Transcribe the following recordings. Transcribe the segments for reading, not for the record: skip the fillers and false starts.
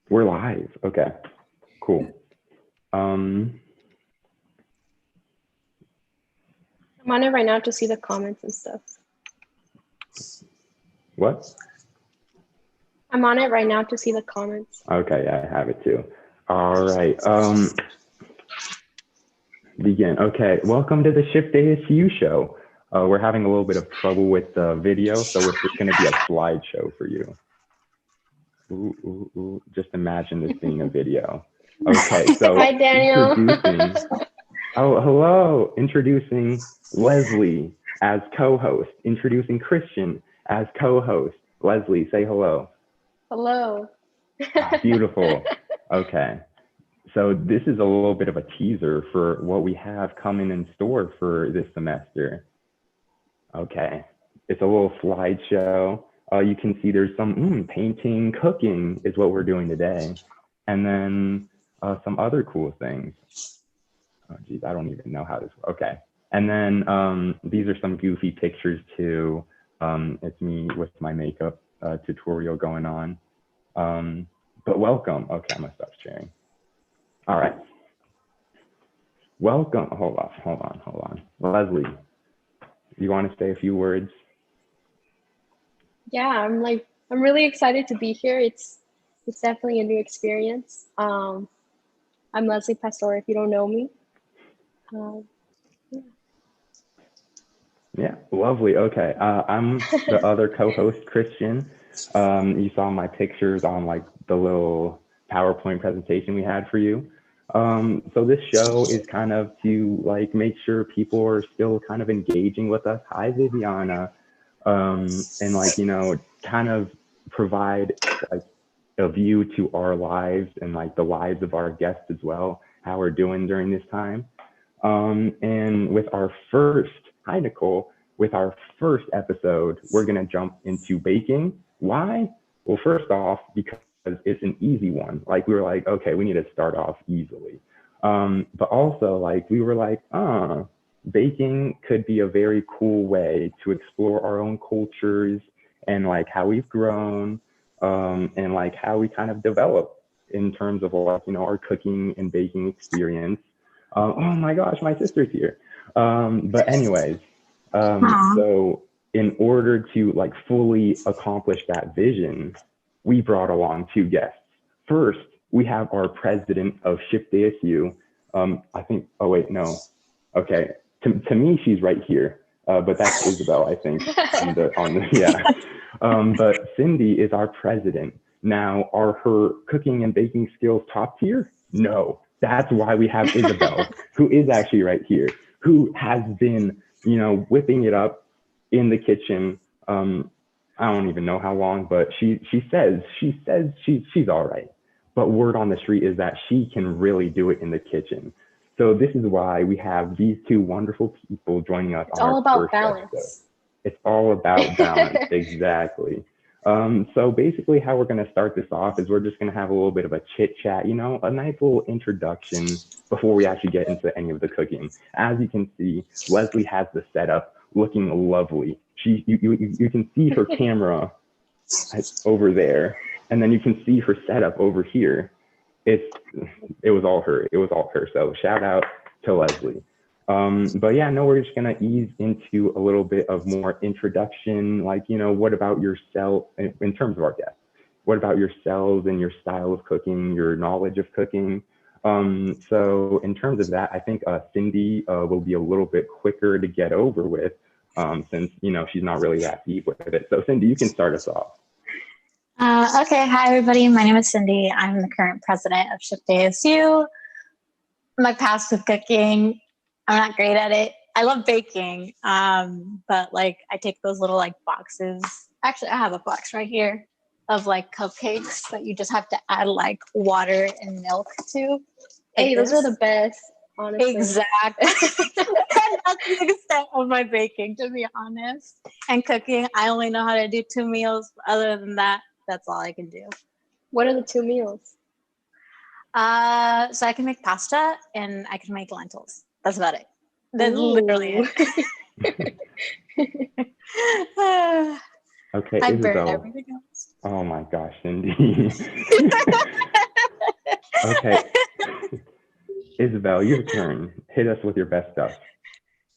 We're live. Okay, cool. I'm on it right now to see the comments and stuff. What? I'm on it right now to see the comments. Okay, yeah, I have it too. All right. Begin. Okay, welcome to the SHPE de ASU Show. We're having a little bit of trouble with the video, so it's just going to be a slideshow for you. Ooh. Just imagine this being a video. Okay, so Hi, Daniel. Hello. Introducing Leslie as co-host. Introducing Christian as co-host. Leslie, say hello. Hello. Beautiful. Okay. So this is a little bit of a teaser for what we have coming in store for this semester. Okay. It's a little slideshow. You can see there's some painting, cooking is what we're doing today. And then some other cool things. Oh, geez, I don't even know how this works. Okay. And then these are some goofy pictures too. It's me with my makeup tutorial going on. But welcome. Okay, I'm gonna stop sharing. All right. Welcome. Hold on. Leslie, you want to say a few words? Yeah, I'm really excited to be here. It's definitely a new experience. I'm Leslie Pastor, if you don't know me. Yeah, lovely. Okay, I'm the other co-host, Christian. You saw my pictures on like the little PowerPoint presentation we had for you. So this show is kind of to like make sure people are still kind of engaging with us. Hi, Viviana. And like, you know, kind of provide like a view to our lives and like the lives of our guests as well, how we're doing during this time. And with our first, hi Nicole, with our first episode, we're gonna jump into baking. Why? Well, first off, because it's an easy one. Like we were like, okay, we need to start off easily. But also like we were like, baking could be a very cool way to explore our own cultures and like how we've grown, and like how we kind of develop in terms of like, you know, our cooking and baking experience. Oh my gosh, my sister's here. But anyways, so in order to like fully accomplish that vision, we brought along two guests. First, we have our president of SHPE de ASU. I think, oh wait, no. Okay, to me, she's right here, but that's Isabel, I think, yeah. But Cindy is our president. Now, are her cooking and baking skills top tier? No. That's why we have Isabel, who is actually right here, who has been, you know, whipping it up in the kitchen. I don't even know how long, but she says she's all right. But word on the street is that she can really do it in the kitchen. So this is why we have these two wonderful people joining us on our first episode. It's all about balance, exactly. So basically how we're going to start this off is we're just going to have a little bit of a chit chat, you know, a nice little introduction before we actually get into any of the cooking. As you can see, Leslie has the setup looking lovely. You can see her camera over there, and then you can see her setup over here. It was all her. So shout out to Leslie. But yeah, no, we're just gonna ease into a little bit of more introduction, like, you know, what about yourself in terms of our guests? What about yourselves and your style of cooking, your knowledge of cooking? So in terms of that, I think Cindy will be a little bit quicker to get over with, since, you know, she's not really that deep with it. So Cindy, you can start us off. Okay, hi everybody. My name is Cindy. I'm the current president of SHPE de ASU. My past with cooking, I'm not great at it. I love baking, but like I take those little like boxes. Actually, I have a box right here of like cupcakes that you just have to add like water and milk to. Hey, those are the best, honestly. Exactly. That's the extent of my baking, to be honest. And cooking, I only know how to do 2 meals. Other than that, that's all I can do. What are the 2 meals? So I can make pasta and I can make lentils. That's about it. That's literally it. Okay, I Isabel. burn everything else. Oh my gosh, Cindy. Okay. Isabel, your turn. Hit us with your best stuff.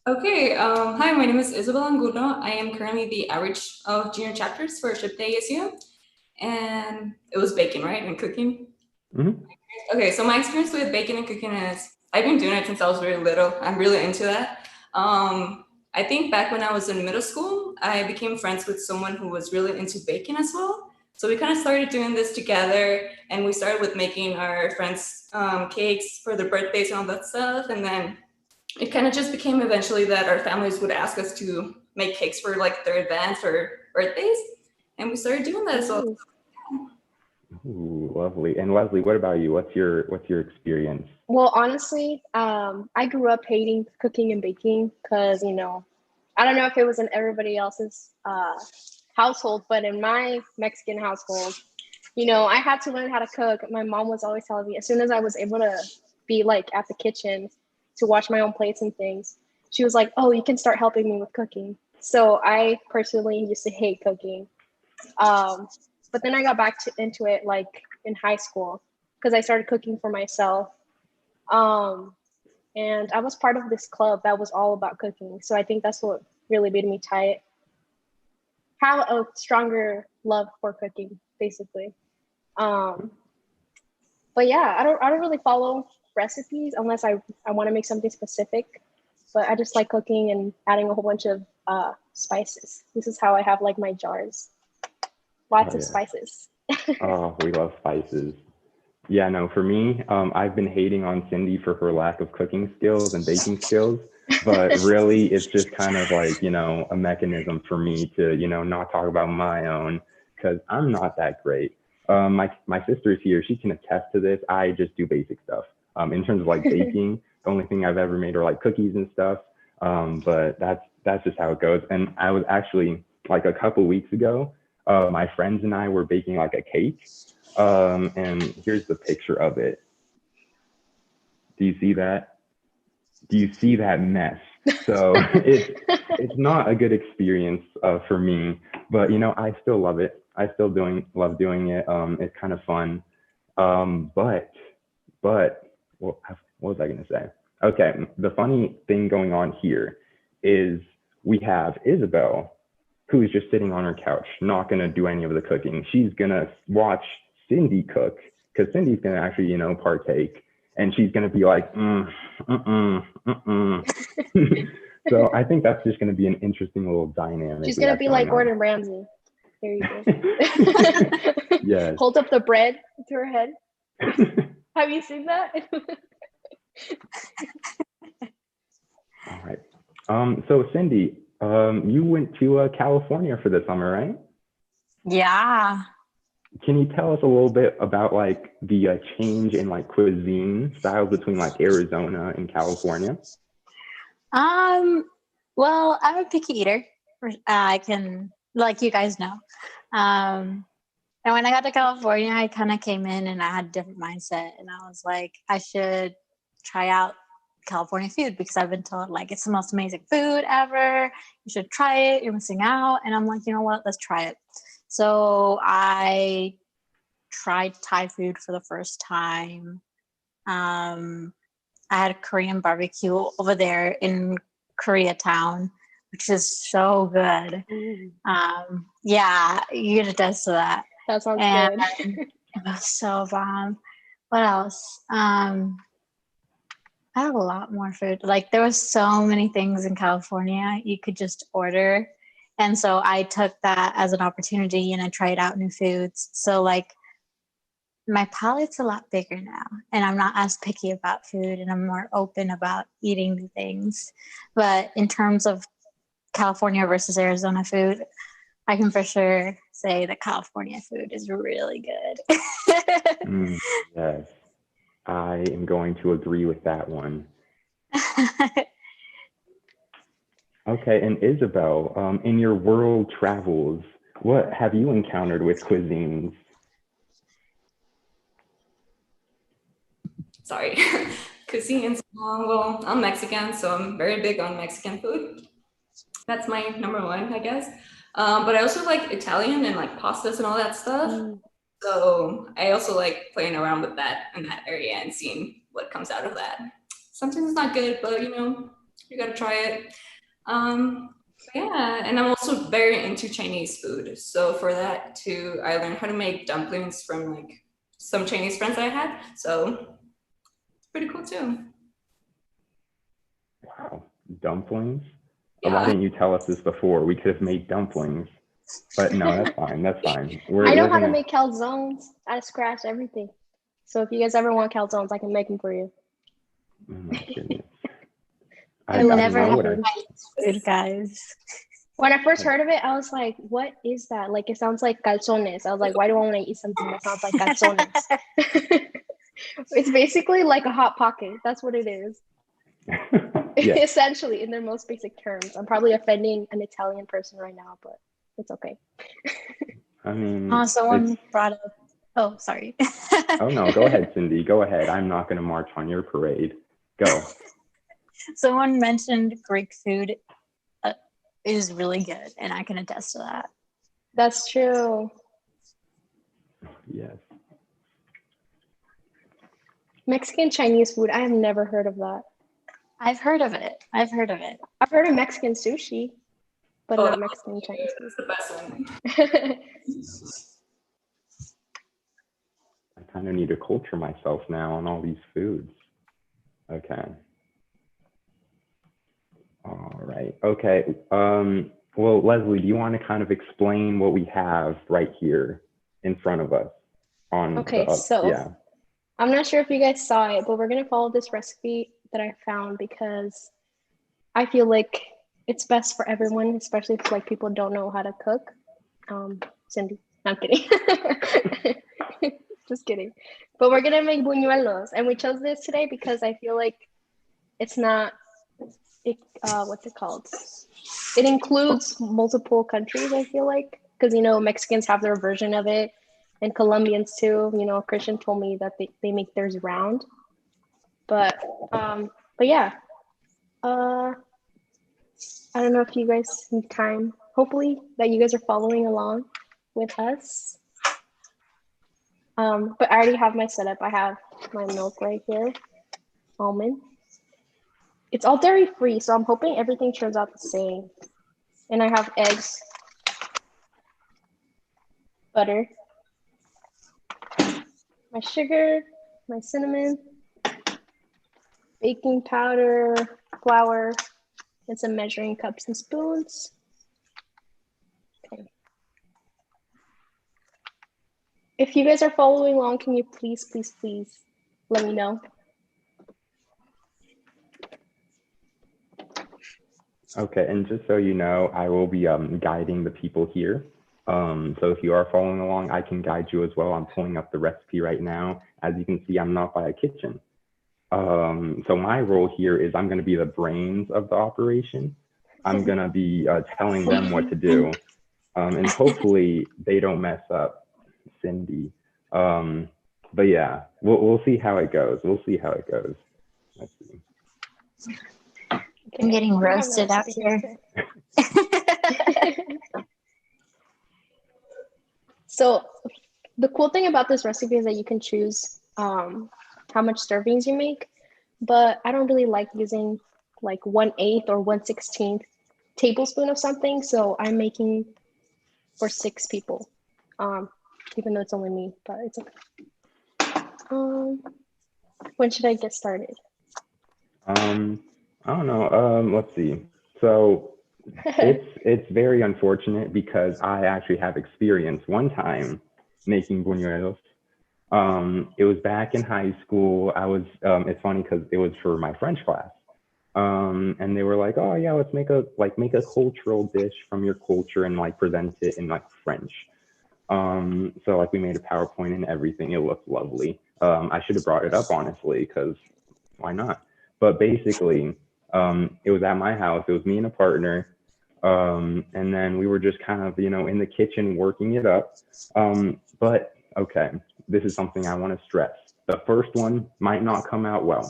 Okay, hi, my name is Isabel Angulo. I am currently the outreach of junior chapters for SHPE de ASU. And it was baking, right? And cooking. Mm-hmm. Okay, so my experience with baking and cooking is, I've been doing it since I was very little. I'm really into that. I think back when I was in middle school, I became friends with someone who was really into baking as well. So we kind of started doing this together, and we started with making our friends cakes for their birthdays and all that stuff. And then it kind of just became eventually that our families would ask us to make cakes for like their events or birthdays. And we started doing that as well. Ooh, lovely. And Leslie, what about you? What's your experience? Well, honestly, I grew up hating cooking and baking because, you know, I don't know if it was in everybody else's household, but in my Mexican household, you know, I had to learn how to cook. My mom was always telling me as soon as I was able to be like at the kitchen to wash my own plates and things, she was like, oh, you can start helping me with cooking. So I personally used to hate cooking. But then I got back into it like in high school because I started cooking for myself. And I was part of this club that was all about cooking. So I think that's what really made me have a stronger love for cooking, basically. But yeah, I don't really follow recipes unless I want to make something specific. But I just like cooking and adding a whole bunch of spices. This is how I have like my jars. Lots of spices. Oh, we love spices. Yeah, no, for me, I've been hating on Cindy for her lack of cooking skills and baking skills, but really it's just kind of like, you know, a mechanism for me to, you know, not talk about my own because I'm not that great. My sister is here. She can attest to this. I just do basic stuff. In terms of like baking, the only thing I've ever made are like cookies and stuff. But that's just how it goes. And I was actually like a couple weeks ago, my friends and I were baking like a cake. And here's the picture of it. Do you see that? Do you see that mess? So it's not a good experience for me, but you know, I still love it. I still love doing it. It's kind of fun. But what was I gonna say? Okay, the funny thing going on here is we have Isabel, who's just sitting on her couch, not gonna do any of the cooking. She's gonna watch Cindy cook because Cindy's gonna actually, you know, partake, and she's gonna be like, So I think that's just gonna be an interesting little dynamic. She's gonna be like Gordon Ramsay. There you go. Yes. Hold up the bread to her head. Have you seen that? All right. So Cindy, you went to California for the summer, right? Yeah. Can you tell us a little bit about like the change in like cuisine styles between like Arizona and California? Well, I'm a picky eater. I can, like you guys know. And when I got to California, I kind of came in and I had a different mindset, and I was like, I should try out California food because I've been told like it's the most amazing food ever. You should try it. You're missing out. And I'm like, you know what? Let's try it. So I tried Thai food for the first time. I had a Korean barbecue over there in Koreatown, which is so good. Yeah, you can attest to that. That sounds good. It was so bomb. What else? I had a lot more food. Like there was so many things in California you could just order. And so I took that as an opportunity and I tried out new foods. So like my palate's a lot bigger now and I'm not as picky about food and I'm more open about eating new things. But in terms of California versus Arizona food, I can for sure say that California food is really good. Yes, I am going to agree with that one. Okay, and Isabel, in your world travels, what have you encountered with cuisines? Sorry. Cuisines. Well, I'm Mexican, so I'm very big on Mexican food. That's my number one, I guess. But I also like Italian and like pastas and all that stuff. So I also like playing around with that in that area and seeing what comes out of that. Sometimes it's not good, but you gotta try it. Yeah, and I'm also very into Chinese food. So for that too, I learned how to make dumplings from like some Chinese friends I had. So it's pretty cool too. Wow, dumplings? Yeah. Why didn't you tell us this before? We could have made dumplings. But no, that's fine. That's fine. I know how to make calzones. I scratch everything. So if you guys ever want calzones, I can make them for you. Oh my goodness. I never had Chinese food, guys. When I first heard of it, I was like, what is that? Like, it sounds like calzones. I was like, why do I want to eat something that sounds like calzones? It's basically like a Hot Pocket. That's what it is. Essentially, in their most basic terms. I'm probably offending an Italian person right now, but it's okay. I mean, someone brought up. Oh, sorry. Oh no, go ahead, Cindy. Go ahead. I'm not going to march on your parade. Go. Someone mentioned Greek food is really good, and I can attest to that. That's true. Yes. Mexican Chinese food. I have never heard of that. I've heard of it. I've heard of Mexican sushi, but not Mexican Chinese food. It's the best one. I kind of need to culture myself now on all these foods. Okay. All right. Okay. Well, Leslie, do you want to kind of explain what we have right here in front of us? So I'm not sure if you guys saw it, but we're going to follow this recipe that I found because I feel like it's best for everyone, especially if like people don't know how to cook. Cindy, I'm kidding. Just kidding. But we're gonna make bunuelos, and we chose this today because I feel like it's not. What's it called? It includes multiple countries. I feel like because Mexicans have their version of it, and Colombians too. Christian told me that they make theirs round. But yeah. I don't know if you guys need time. Hopefully that you guys are following along with us. But I already have my setup. I have my milk right here, almond. It's all dairy free, so I'm hoping everything turns out the same. And I have eggs, butter, my sugar, my cinnamon, baking powder, flour, and some measuring cups and spoons. Okay. If you guys are following along, can you please let me know? Okay, and just so you know, I will be guiding the people here. So if you are following along, I can guide you as well. I'm pulling up the recipe right now. As you can see, I'm not by a kitchen. So my role here is I'm going to be the brains of the operation. I'm going to be telling them what to do. And hopefully they don't mess up, Cindy. But yeah, we'll see how it goes. Let's see. I'm getting roasted out here. So the cool thing about this recipe is that you can choose how much servings you make, but I don't really like using like 1/8 or 1/16 tablespoon of something. So I'm making for 6 people, even though it's only me, but it's okay. When should I get started? I don't know. Let's see. So it's very unfortunate because I actually have experience one time making bunuelos. It was back in high school. It's funny because it was for my French class. And they were like, oh yeah, let's make a cultural dish from your culture and like present it in like French. So like we made a PowerPoint and everything. It looked lovely. I should have brought it up honestly, because why not? But basically, it was at my house. It was me and a partner. And then we were just kind of, in the kitchen working it up. But okay, this is something I want to stress. The first one might not come out well.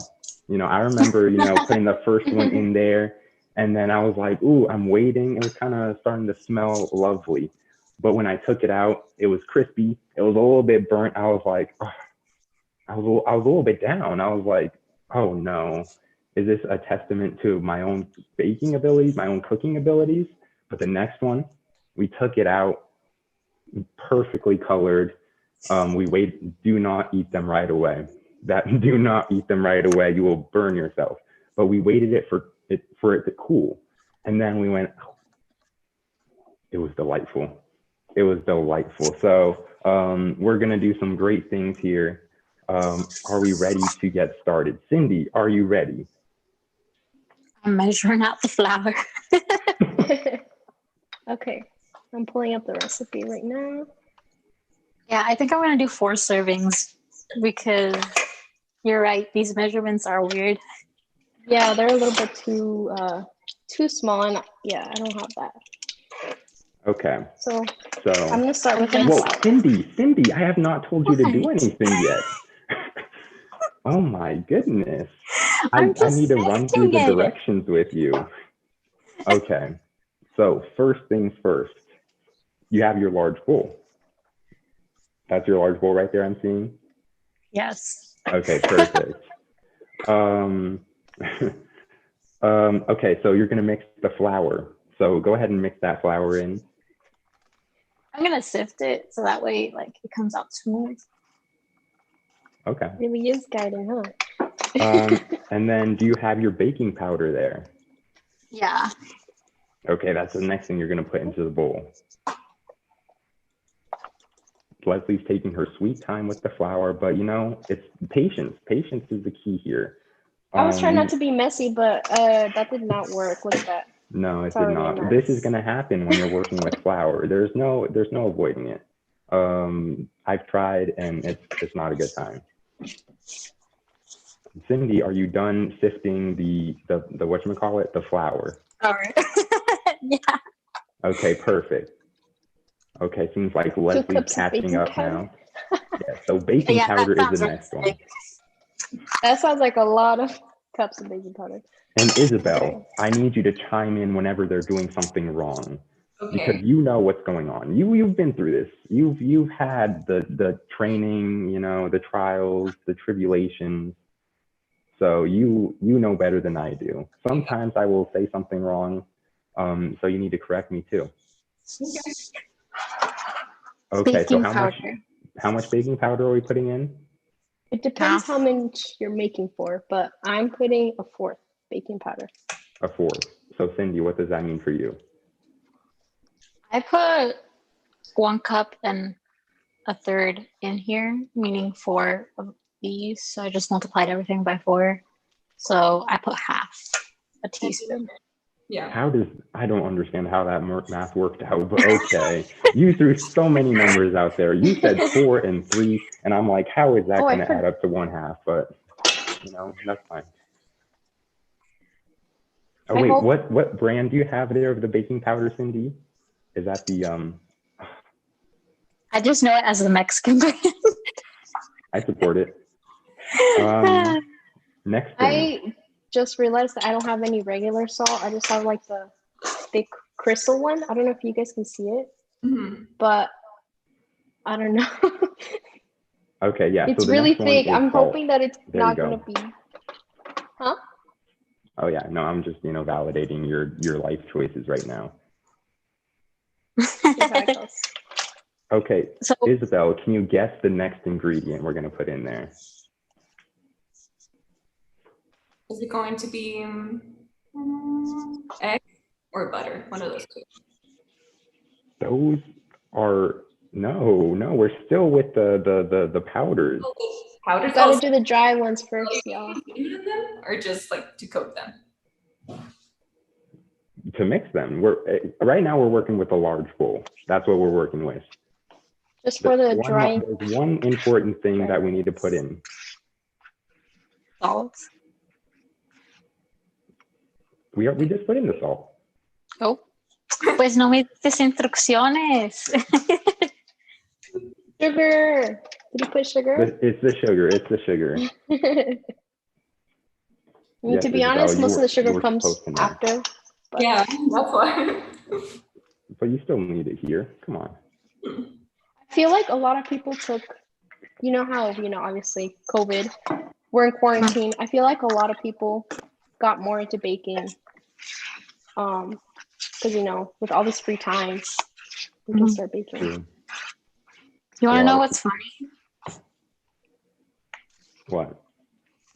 I remember, putting the first one in there, and then I was like, ooh, I'm waiting. It was kind of starting to smell lovely. But when I took it out, it was crispy. It was a little bit burnt. I was like, oh, I was a little bit down. I was like, oh no, is this a testament to my own baking abilities, my own cooking abilities? But the next one, we took it out, perfectly colored. We wait, do not eat them right away. Do not eat them right away. You will burn yourself. But we waited for it to cool. And then we went, oh, it was delightful. It was delightful. So we're gonna do some great things here. Are we ready to get started? Cindy, are you ready? I'm measuring out the flour. Okay, I'm pulling up the recipe right now. Yeah, I think I'm gonna do 4 servings because you're right. These measurements are weird. Yeah, they're a little bit too small, and yeah, I don't have that. Okay. So I'm gonna start with whoa, Cindy, I have not told you to do anything yet. Oh my goodness. I need to run through the directions with you. Okay. So first things first, you have your large bowl. That's your large bowl right there I'm seeing? Yes. Okay, perfect. Okay, so you're gonna mix the flour. So go ahead and mix that flour in. I'm gonna sift it so that way like it comes out smooth. Okay. Really is guiding, huh? And then do you have your baking powder there? Yeah. Okay, that's the next thing you're gonna put into the bowl. Leslie's taking her sweet time with the flour, but you know, it's patience. Patience is the key here. I was trying not to be messy, but that did not work. Look at that. No, it did not. This is gonna happen when you're working with flour. There's no avoiding it. I've tried and it's not a good time. Cindy, are you done sifting the whatchamacallit, the flour? All right. Yeah. Okay, perfect. Okay, seems like Leslie's catching up now. Yeah, so baking powder is the next one. That sounds like a lot of cups of baking powder. And Isabel, I need you to chime in whenever they're doing something wrong. Okay. Because you know what's going on. You've been through this. You've had the training, you know, the trials, the tribulations. So you know better than I do. Sometimes I will say something wrong. So you need to correct me too. Okay, so how much baking powder are we putting in? It depends how much you're making for, but I'm putting a 4th baking powder. A 4th. So Cindy, what does that mean for you? I put 1 cup and a 1/3 in here, meaning 4 of these. So I just multiplied everything by 4. So I put half a teaspoon. Yeah. I don't understand how that math worked out, but okay. You threw so many numbers out there. You said 4 and 3, and I'm like, how is that going to add up to 1/2? But you know, that's fine. Oh wait, what brand do you have there of the baking powder, Cindy? Is that the I just know it as the Mexican brand. I support it. Next thing. I just realized that I don't have any regular salt. I just have like the thick crystal one. I don't know if you guys can see it, but I don't know. Okay, yeah. It's so really thick. I'm salt. hoping that it's not going to be. Huh? Oh yeah, no, I'm just, you know, validating your life choices right now. Okay, so, Isabel, can you guess the next ingredient we're going to put in there? Is it going to be egg or butter? One of those two. Those are no. We're still with the powders. Powders. Gotta do the dry ones first, y'all. Or just like to coat them. To mix them. Right now we're working with a large bowl. That's what we're working with. Just for the dry. There's one important thing that we need to put in. Salt. We just put in the salt. Oh. Pues no me des instrucciones. Sugar. Did you put sugar? It's the sugar. I mean, to be honest, most of the sugar comes after. But. Yeah, that's why. But you still need it here. Come on. feel like a lot of people took, you know how, obviously COVID, we're in quarantine. I feel like a lot of people got more into baking. Because, with all this free time, we can start baking. True. You want to know what's funny? What?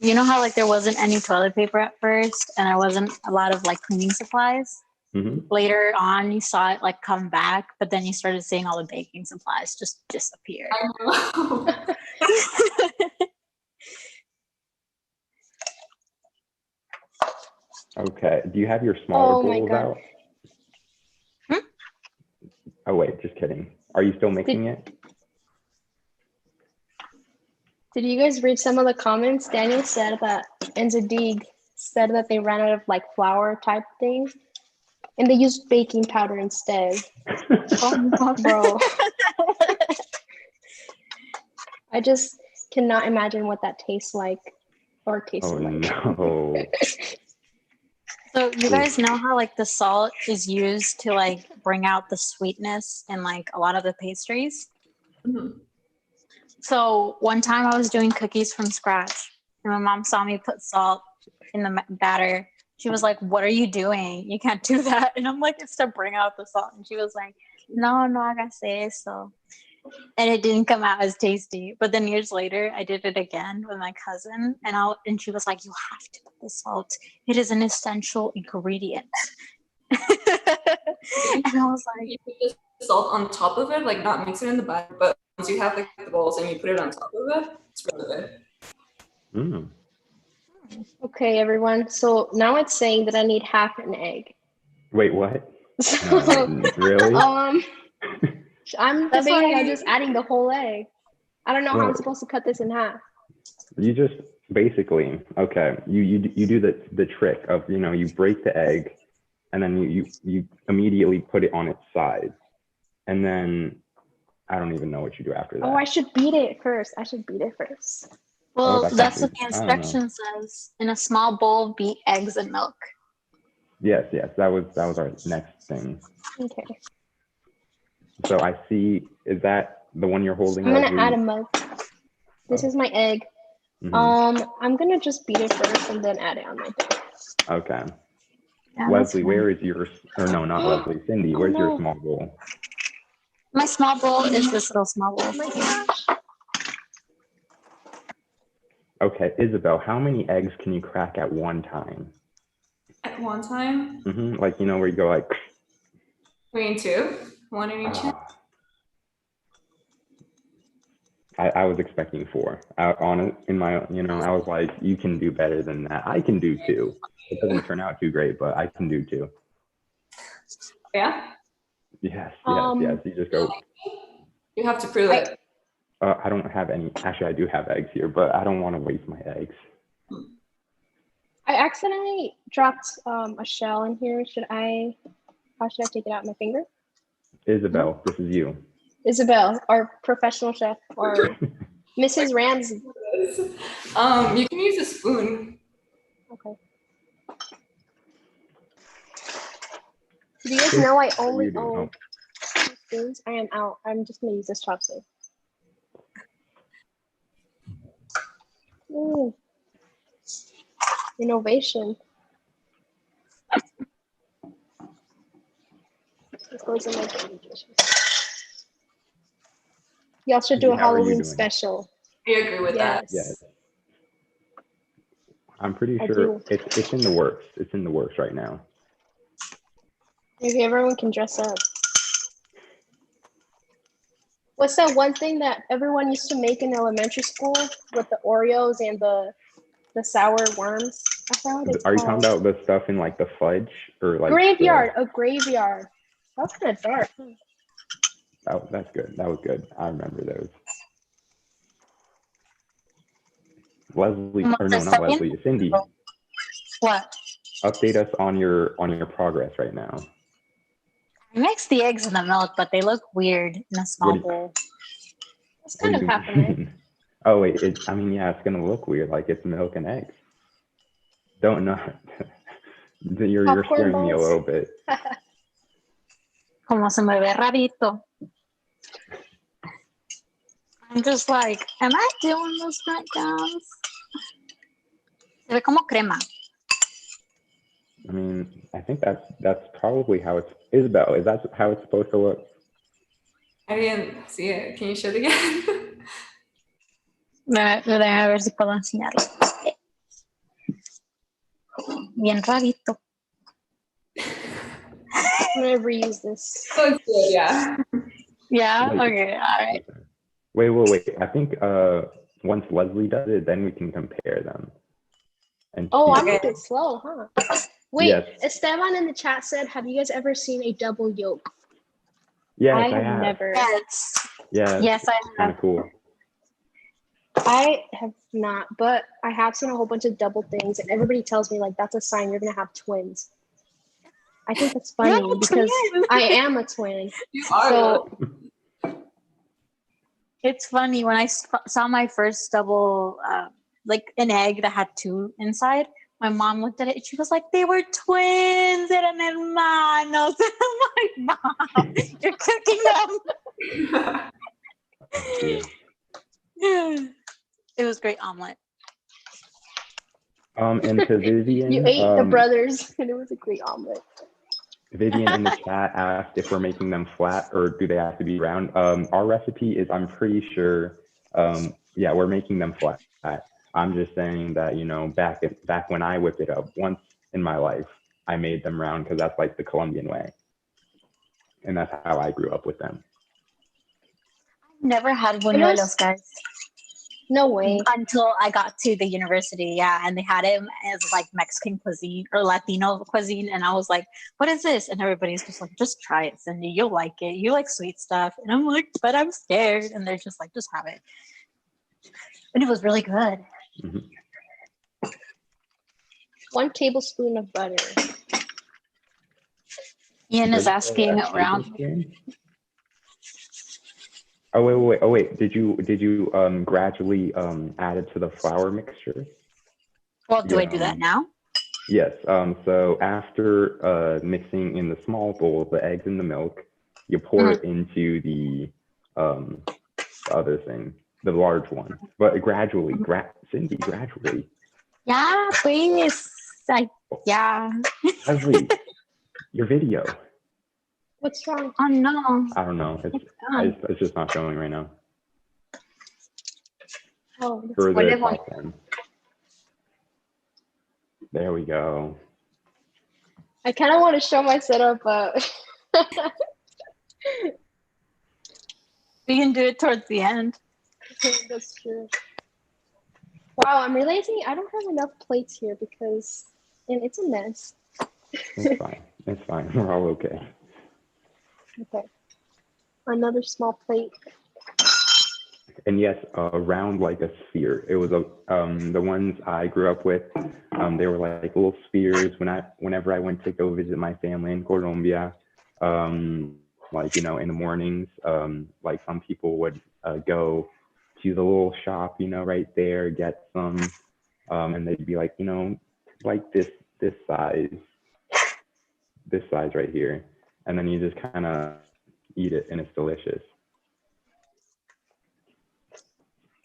You know how like there wasn't any toilet paper at first, and there wasn't a lot of like cleaning supplies. Mm-hmm. Later on, you saw it like come back, but then you started seeing all the baking supplies just disappear. I know. Okay. Do you have your smaller bowls God. out? Oh wait, just kidding. Are you still mixing it? Did you guys read some of the comments? Daniel said that, and Zadig said that they ran out of like flour type things, and they used baking powder instead. Bro, I just cannot imagine what that tastes like, or tasted like. No. So you guys know how like the salt is used to like bring out the sweetness in like a lot of the pastries? Mhm. So one time I was doing cookies from scratch, and my mom saw me put salt in the batter. She was like, "What are you doing? You can't do that." And I'm like, "It's to bring out the salt." And she was like, no hagas eso. And it didn't come out as tasty. But then years later, I did it again with my cousin, and she was like, "You have to put the salt. It is an essential ingredient." And I was like, You put the salt on top of it, like not mix it in the batter, but once you have like the balls and you put it on top of it, it's really good. Mm. Okay, everyone. So now it's saying that I need half an egg. Wait, what? So, No, really? I'm That's debating why- on just adding the whole egg. I don't know how I'm supposed to cut this in half. You just basically, okay, you do the trick of, you break the egg, and then you immediately put it on its side, and then I don't even know what you do after that. Oh, I should beat it first. well, that's that's what actually- the I don't know. instruction says. In a small bowl, beat eggs and milk. Yes, that was our next thing. Okay. So I see, is that the one you're holding? I'm gonna Leslie? add a milk. This is my egg. Mhm. I'm gonna just beat it first and then add it on my thing. Okay. Yeah, Leslie, that's where is yours? Or no, not Leslie. Cindy, where's your small bowl? my small bowl is this little small bowl. Oh my gosh. Okay, Isabel, how many eggs can you crack at one time? At one time, Like, where you go like. I mean two, one in each hand. I was expecting 4. I was like, you can do better than that. I can do 2. It doesn't turn out too great, but I can do 2. Yeah, Yes. You just go. you have to prove it. I don't have any. Actually, I do have eggs here, but I don't want to waste my eggs. I accidentally dropped a shell in here. How should I take it out? My finger? Isabel, this is you. Isabel, our professional chef, or Mrs. Ramsey. You can use a spoon. Okay. Do you guys know I only own 2 spoons? I am out. I'm just gonna use this chopstick. Ooh. Innovation. This goes in my baby dishes. Y'all should do a How are you Halloween doing? special. I agree with that. Yes. I'm pretty I sure do. it's in the works. It's in the works right now. Maybe everyone can dress up. What's that one thing that everyone used to make in elementary school with the Oreos and the sour worms? I forgot what it's Are you called. talking about the stuff in like the fudge or like Graveyard? A graveyard. That's kind of dark. That's good. That was good. I remember those. Leslie, or no, not Leslie. Cindy. What? Update us on your progress right now. I mixed the eggs and the milk, but they look weird in a small bowl. What's kind of happening? Oh wait, it's gonna look weird, like it's milk and eggs. Don't know. You're scaring me a little bit. Como se me ve rarito. I'm just like, am I doing those nightgowns? Se ve como crema. I mean, I think that's probably how it's. Isabel, is that how it's supposed to look? I didn't see it. Can you show it again? A ver si puedo enseñarlo. Bien rarito. I'm gonna reuse this. Looks good, yeah. Yeah. Like- Okay. All right. Wait. I think once Leslie does it, then we can compare them. And Oh, see- I'm a bit slow, huh? Wait, Yes. Esteban in the chat said, "Have you guys ever seen a double yolk?" Yes, I I have have. never. Yes. Yeah. Yes, I Kind have. of cool. I have not, but I have seen a whole bunch of double things, and everybody tells me like that's a sign you're gonna have twins. I think that's funny You're a because twin. I am a twin. You are. So It's funny when I saw my first double, like an egg that had two inside. My mom looked at it and she was like, "They were twins, eran hermanos." I'm like, "Mom, you're cooking them." It was great omelet. And to Vivian, you ate the brothers, and it was a great omelet. Vivian in the chat asked if we're making them flat or do they have to be round. Our recipe is, I'm pretty sure, yeah, we're making them flat. I'm just saying that, you know, back when I whipped it up once in my life, I made them round because that's like the Colombian way. And that's how I grew up with them. Never had bunuelos, guys, No way. until I got to the university. Yeah, and they had it as like Mexican cuisine or Latino cuisine, and I was like, "What is this?" And everybody's just like, "Just try it, Cindy. You'll like it. You like sweet stuff." And I'm like, "But I'm scared." And they're just like, "Just have it." And it was really good. Mm-hmm. 1 tablespoon of butter. Ian is asking A around. tablespoon? Oh wait. Did you gradually add it to the flour mixture? Well, do I Yeah, do that now? Yes. So after mixing in the small bowl the eggs and the milk, you pour it into the other thing, the large one, but gradually, Cindy, gradually. Yeah, please. Yeah. Leslie, your video. What's wrong? Oh no. I don't know. It's just not showing right now. Oh, that's Further What top end. There we go. I kind of want to show my setup, but We can do it towards the end. that's true. Wow, I'm realizing I don't have enough plates here because, and it's a mess. It's fine. It's fine. We're all okay. Okay, another small plate. And yes, around like a sphere. It was the ones I grew up with. They were like little spheres. Whenever I went to go visit my family in Colombia, like, you know, in the mornings, like some people would go to the little shop, you know, right there, get some, and they'd be like, you know, like this size right here, and then you just kind of eat it, and it's delicious.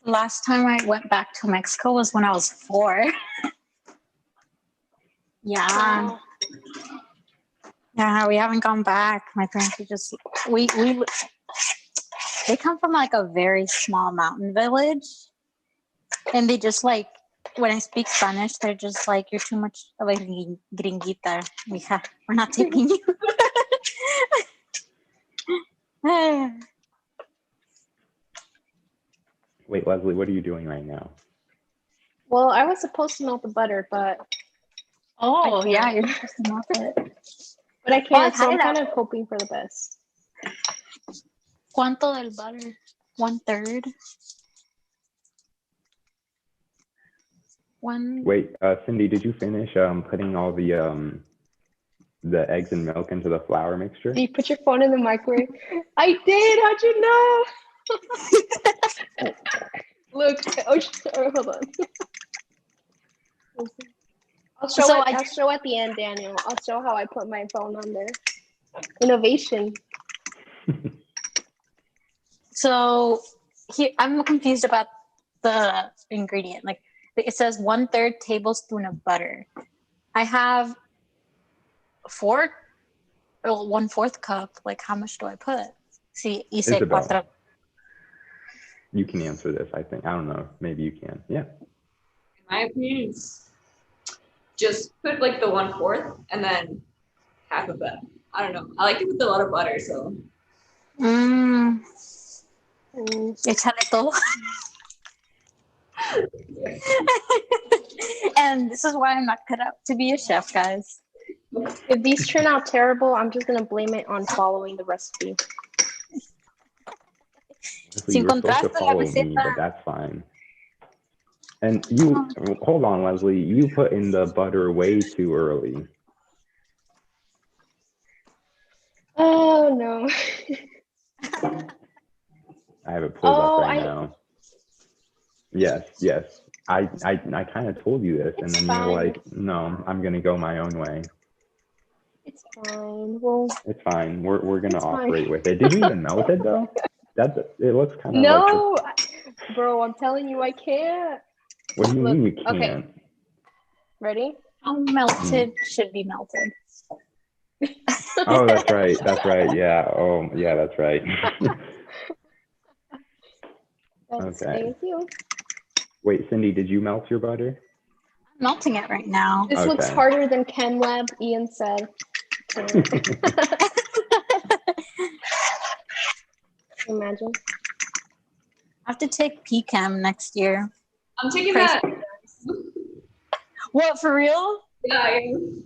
Last time I went back to Mexico was when I was 4. Yeah. Wow. Yeah, we haven't gone back. My parents are just they come from like a very small mountain village, and they just like, when I speak Spanish, they're just like, "You're too much of a gringuita, mija. We're not taking you." Wait, Leslie, what are you doing right now? Well, I was supposed to melt the butter, but Oh, I yeah, can't. you're supposed to melt it. I can't. I've So had I'm it kind of hoping for the best. ¿Cuánto del butter? 1/3. One. Wait, Cindy, did you finish putting all the eggs and milk into the flour mixture? You put your phone in the microwave. I did. How'd you know? Look. Oh, hold on. I'll show at the end, Daniel. I'll show how I put my phone on there. Innovation. So I'm confused about the ingredient. Like it says 1/3 tablespoon of butter. I have 1/4 cup. Like how much do I put? See, hice Isabel. 4. You can answer this, I think. I don't know. Maybe you can. Yeah. In my opinion, just put like the 1/4 and then half of that. I don't know. I like it with a lot of butter, so. Échale todo. And this is why I'm not cut out to be a chef, guys. If these turn out terrible, I'm just gonna blame it on following the recipe. Leslie, you were supposed to follow me, but that's fine. And you, hold on, Leslie, you put in the butter way too early. Oh no. I have it pulled up right now. Yes. I kind of told you this, and then you were like, no, I'm gonna go my own way. It's fine. Well, it's fine. We're gonna operate with it. Did you even melt it though? It looks kind of no, bro. I'm telling you, I can't. What do you mean you can't? Okay. Ready? Melted should be melted. Oh, that's right. That's right. Yeah. Oh, yeah. That's right. That's okay. Thank you. Wait, Cindy, did you melt your butter? I'm melting it right now. This looks harder than Chem Lab, Ian said. Imagine. I have to take PChem next year. I'm taking that. What, for real? Yeah, I am.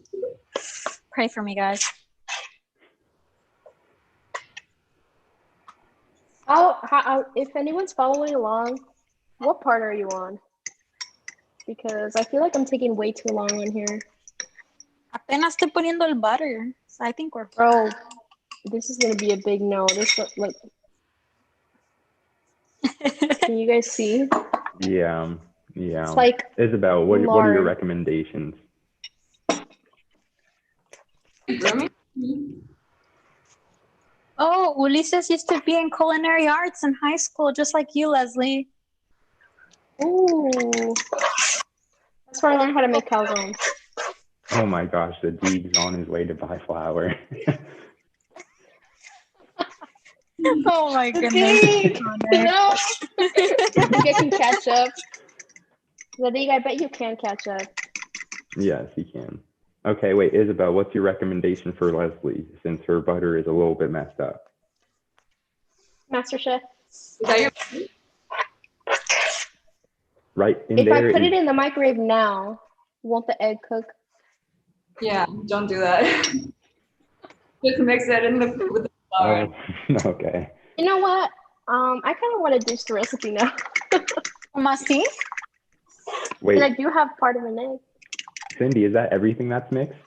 Pray for me, guys. If anyone's following along, what part are you on? Because I feel like I'm taking way too long on here. Apenas estoy poniendo el butter. So I think we're... Bro, this is going to be a big no. This like... Can you guys see? Yeah. It's like Isabel, what are your recommendations? Oh, Ulises used to be in culinary arts in high school, just like you, Leslie. Ooh. That's where I learned how to make calzones. Oh my gosh, the Deeg's on his way to buy flour. Oh my goodness. No. I think I can catch up. The Deeg, I bet you can catch up. Yes, he can. Okay, wait, Isabel, what's your recommendation for Leslie since her butter is a little bit messed up? MasterChef. Is that your... Right in if there. If I put it in the microwave now, won't the egg cook? Yeah, don't do that. Just mix it in with the flour. Oh, okay. You know what? I kind of want to ditch the recipe now. Masti? Wait. And I do have part of an egg. Cindy, is that everything that's mixed?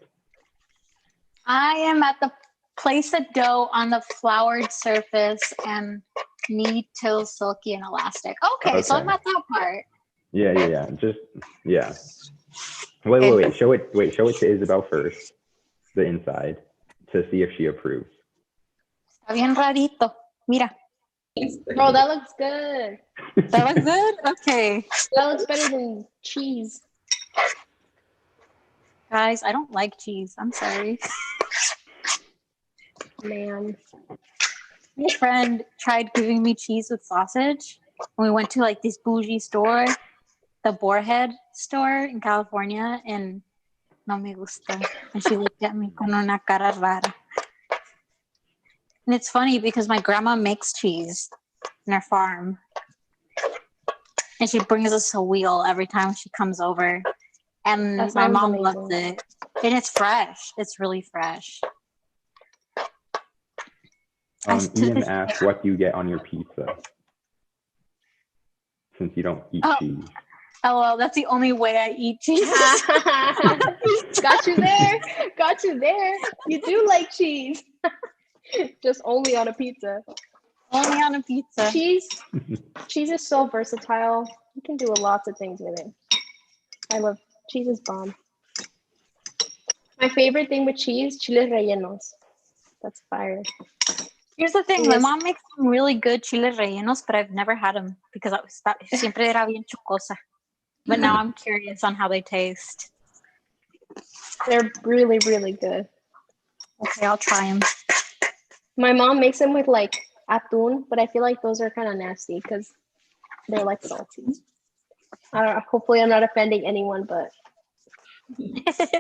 I am at the place of dough on the floured surface and knead till silky and elastic. Okay, so I'm at that part. Yeah. Yeah. Wait. Show it to Isabel first, the inside, to see if she approves. Está bien rarito. Mira. Bro, that looks good. That looks good? Okay. That looks better than cheese. Guys, I don't like cheese. I'm sorry. Man. My friend tried giving me cheese with sausage. We went to like this bougie store, the Boarhead store in California, and no me gusta. And she looked at me con una cara rara. And it's funny because my grandma makes cheese in her farm. And she brings us a wheel every time she comes over. And my mom loves it. And it's fresh. It's really fresh. Ian asked, what do you get on your pizza? Since you don't eat cheese. Oh, well, that's the only way I eat cheese. Got you there. You do like cheese. Just only on a pizza. Only on a pizza. Cheese is so versatile. You can do lots of things with it. I love cheese is bomb. My favorite thing with cheese, chiles rellenos. That's fire. Here's the thing, my Yes. mom makes some really good chiles rellenos, but I've never had them because siempre era bien chocosa. But now I'm curious on how they taste. They're really, really good. Okay, I'll try them. My mom makes them with like atún, but I feel like those are kind of nasty because they're like salty. I don't know. Hopefully, I'm not offending anyone, but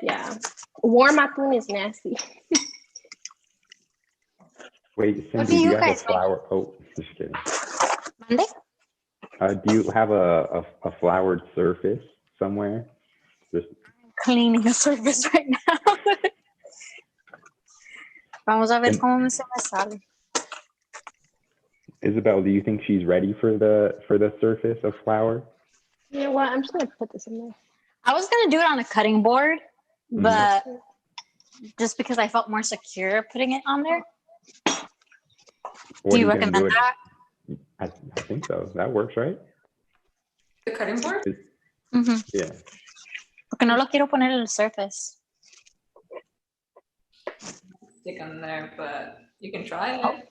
yeah, warm atún is nasty. Wait, What Cindy, do do you you have a guys make? flower? Oh, just kidding. Monday? Do you have a floured surface somewhere? Just Cleaning the surface right now. Vamos a ver And- cómo se me sale. Isabel, do you think she's ready for the surface of flour? You know what? I'm just gonna put this in there. I was gonna do it on a cutting board, but just because I felt more secure putting it on there. What Do are you gonna recommend do that? I think so. That works, right? The cutting board? Mm-hmm. Yeah. Porque no lo quiero poner en el surface. Stick on there, but you can try it.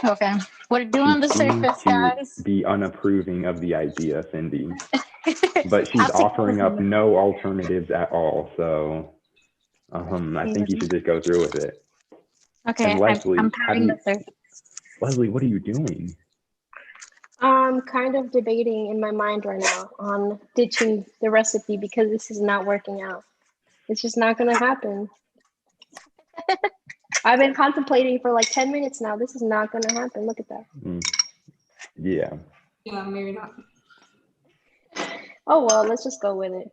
Okay. We're doing the She seems surface, to guys. be unapproving of the idea, Cindy. But she's I'll take offering this up one. no alternatives at all. So I think you should just go through with it. Okay, And Leslie, I'm patting the surface. Leslie, what are you doing? I'm kind of debating in my mind right now on ditching the recipe because this is not working out. It's just not gonna happen. I've been contemplating for like 10 minutes now. This is not gonna happen. Look at that. Yeah. Yeah, maybe not. Oh well, let's just go with it.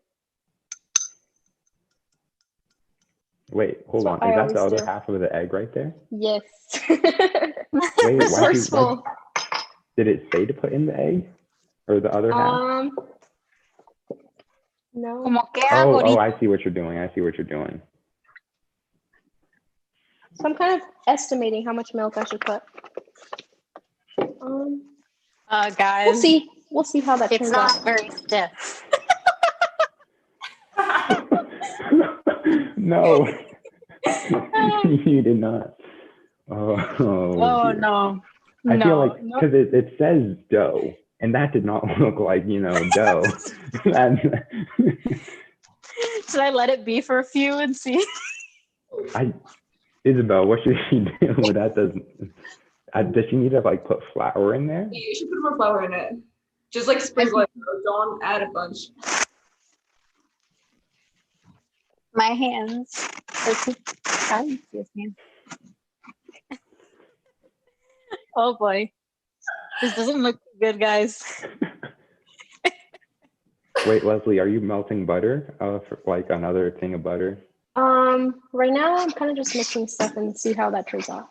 Wait, hold That's on. what Is I that the always other do. half of the egg right there? Yes. Wait, Resourceful. did it say to put in the egg or the other half? No. Como que hago Oh, ahorita. I see what you're doing. I see what you're doing. So I'm kind of estimating how much milk I should put. Guys, We'll see. We'll see how that it's turns not out. very stiff. No, you did not. Oh, Oh, dear. no. I feel No, like no. because it says dough, and that did not look like dough. Should I let it be for a few and see? Isabel, what should she do? That doesn't. Does she need to like put flour in there? You should put more flour in it. Just like sprinkle it. Don't add a bunch. My hands are too tight with me. Oh boy. This doesn't look good, guys. Wait, Leslie, are you melting butter? For like another thing of butter? Right now I'm kind of just mixing stuff and see how that turns out.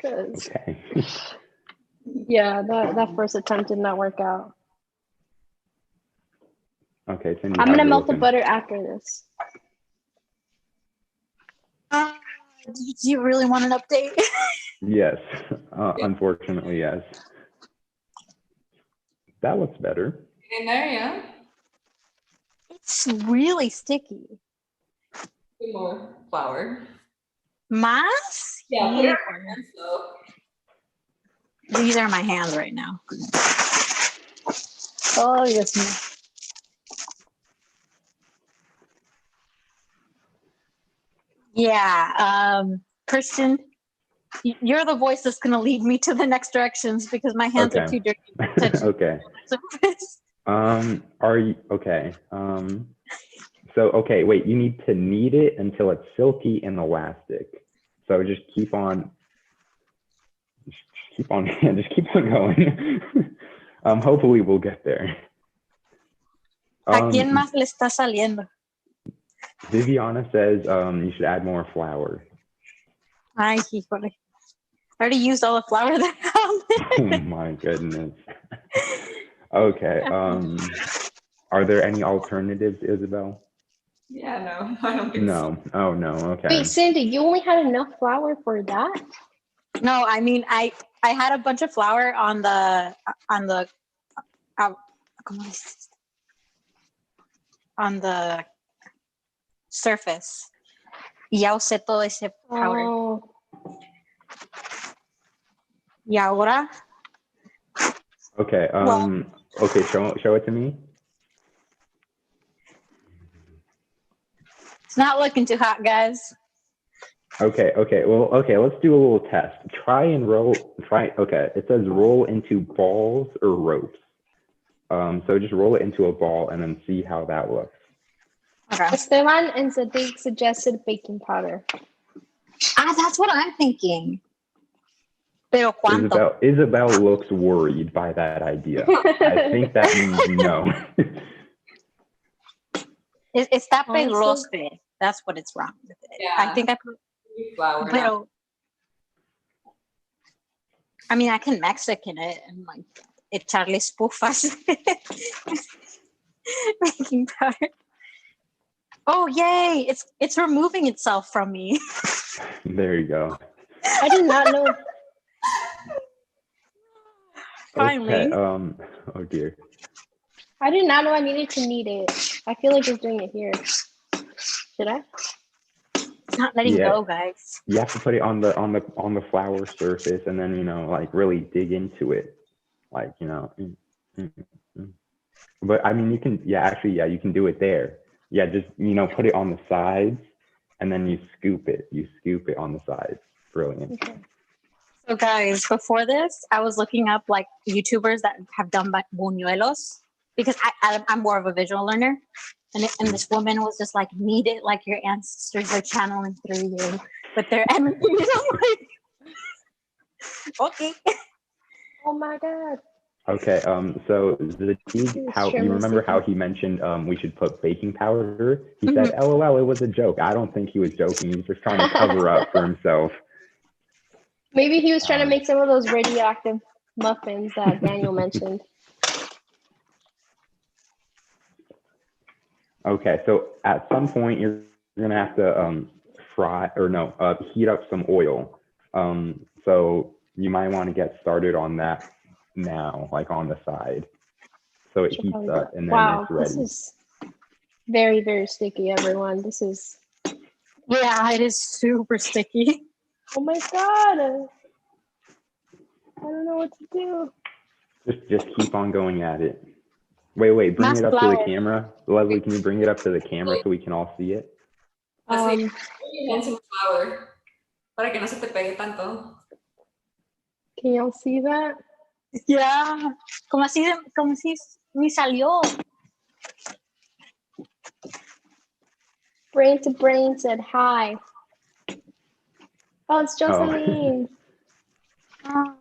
Cause Okay. yeah, that first attempt did not work out. Okay, Cindy. I'm how's gonna it melt the looking? butter after this. Do you really want an update? Yes. Unfortunately, yes. That looks better. In there, yeah. It's really sticky. Put more flour. Mas? Yeah, put it on. So These are my hands right now. Oh, yes, ma'am. Yeah, Kristen, you're the voice that's going to lead me to the next directions because my hands are too dirty to touch Okay. the surface. Are you okay? So okay, wait. You need to knead it until it's silky and elastic. So just keep on going. Hopefully we'll get there. ¿A quién más le está saliendo? Viviana says you should add more flour. Ay, híjole. I already used all the flour that I Oh my goodness. Okay. Are there any alternatives, Isabel? yeah, no, I don't think so. No. Oh no. Okay. Wait, Cindy, you only had enough flour for that? No, I mean, I had a bunch of flour on the surface. Y ya usé todo ese powder. Oh, Y ahora, Okay. Okay. Show it to me. it's not looking too hot, guys. Okay. Well, okay. Let's do a little test. Okay. It says roll into balls or ropes. So just roll it into a ball and then see how that looks. Okay. Esteban and Sadiq suggested baking powder. That's what I'm thinking. Pero cuánto? Isabel looks worried by that idea. I think that means no. Está Honestly? peloste. That's what it's wrong with it. Yeah. I think I put Flour. pero, I mean, I can Mexican it and like echarle espufas. Baking powder. Oh yay! It's removing itself from me. There you go. I did not know. Finally. Okay. Oh dear. I did not know I needed to knead it. I feel like it's doing it here. Should I? It's not letting Yeah. go, guys. You have to put it on the flour surface and then like really dig into it, like But I mean, you can you can do it there. Yeah, just put it on the sides and then you scoop it. You scoop it on the sides. Brilliant. Okay. So guys, before this, I was looking up like YouTubers that have done bunuelos because I'm more of a visual learner. And this woman was just like, knead it like your ancestors are channeling through you with their energy. I'm like, okay. Oh my god. Okay. So you remember how he mentioned we should put baking powder? He said, "LOL, it was a joke." I don't think he was joking. He's just trying to cover up for himself. Maybe he was trying to make some of those radioactive muffins that Daniel mentioned. Okay, so at some point you're gonna have to heat up some oil. So you might want to get started on that now, like on the side, so it heats up and then it's ready. This is very, very sticky, everyone. This is. Yeah, it is super sticky. Oh my god! I don't know what to do. Just keep on going at it. Wait, bring it up to the camera. Leslie, can you bring it up to the camera so we can all see it? Put your hands in flour para que no se te pegue tanto. Can y'all see that? Yeah, como si me salió. Brain to Brain said hi. Oh, it's Jocelyn. Oh.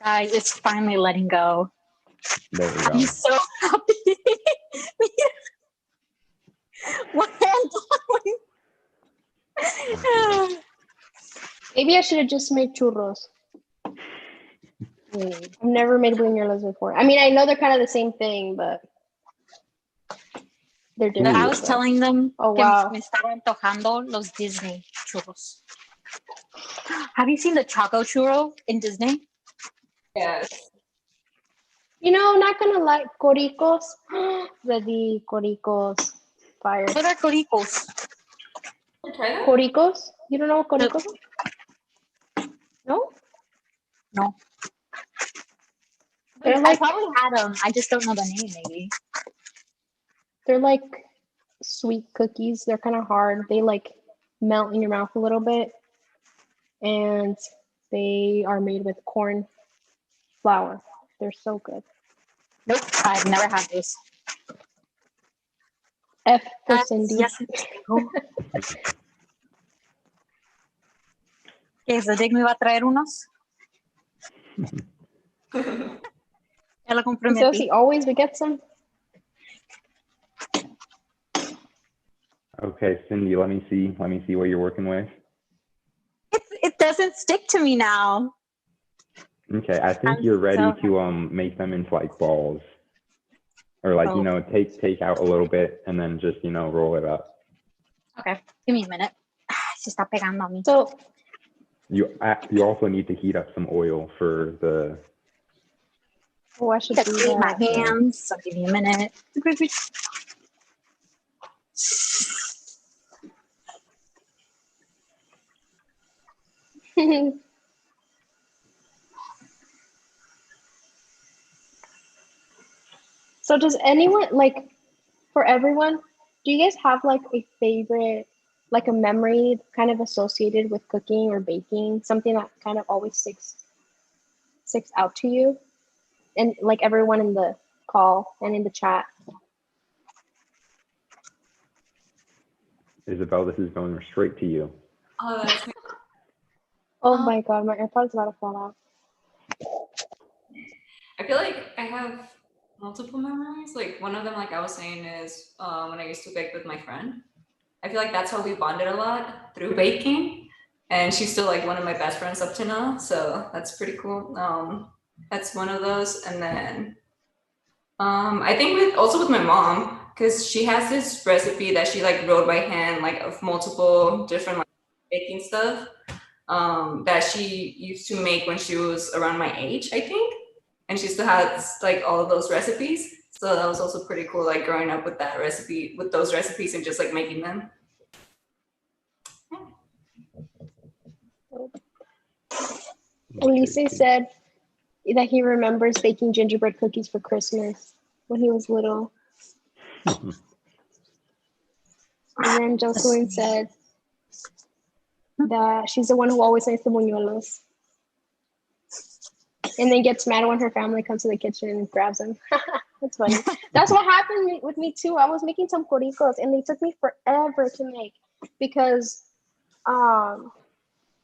Guys, it's finally letting go. There we go. I'm so happy. What am I doing? Maybe I should have just made churros. I've never made buñuelos before. I mean, I know they're kind of the same thing, but they're different. I was telling them Oh, wow. que me estaba antojando los Disney churros. Have you seen the Choco churro in Disney? Yes. Not gonna like coricos. The coricos fire. What are coricos? Try that? Coricos? You don't know what coricos are? No? No. They're I like, probably had them. I just don't know the name, maybe. they're like sweet cookies. They're kind of hard. They like melt in your mouth a little bit. And they are made with corn flour. They're so good. Nope, I've never had this. F for Cindy. Yes. ¿Qué? ¿Dig me va a traer unos? Ya lo comprometí. So he always gets some. Okay, Cindy, let me see what you're working with. It doesn't stick to me now. Okay, I think you're ready to make them into like balls, or like take out a little bit and then just roll it up. Okay, give me a minute. Se está pegando a mí. So you also need to heat up some oil for the. I should do My that. hands. So give me a minute. So does anyone like for everyone, do you guys have like a favorite, like a memory kind of associated with cooking or baking, something that kind of always sticks out to you? And like everyone in the call and in the chat. Isabel, this is going straight to you. Oh, that's me. Oh my God, my AirPod's about to fall out. I feel like I have multiple memories. Like one of them, like I was saying, is when I used to bake with my friend. I feel like that's how we bonded a lot through baking, and she's still like one of my best friends up to now. So that's pretty cool. That's one of those, and then I think also with my mom, because she has this recipe that she like wrote by hand, like of multiple different like baking stuff that she used to make when she was around my age, I think. And she still has like all of those recipes. So that was also pretty cool, like growing up with that recipe, with those recipes and just like making them. Ulysses said that he remembers baking gingerbread cookies for Christmas when he was little. And then Jocelyn said that she's the one who always makes the bunuelos. And then gets mad when her family comes to the kitchen and grabs them. That's funny. That's what happened with me too. I was making some coricos and they took me forever to make because I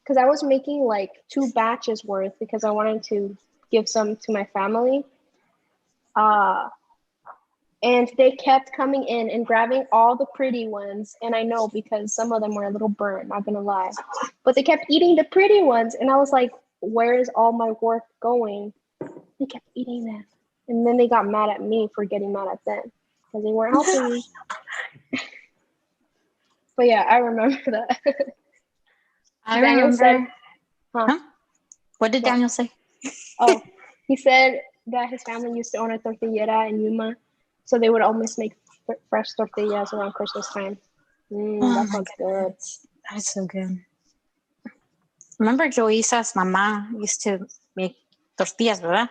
was making like 2 batches worth because I wanted to give some to my family. And they kept coming in and grabbing all the pretty ones. And I know because some of them were a little burnt, not gonna lie. But they kept eating the pretty ones. And I was like, where is all my work going? They kept eating them. And then they got mad at me for getting mad at them because they weren't helping me. But yeah, I remember that. Daniel said, huh? What did Daniel say? Oh, he said that his family used to own a tortillera in Yuma. So they would always make fresh tortillas around Christmas time. That sounds good. That is so good. Remember Joisa's mama used to make tortillas, ¿verdad?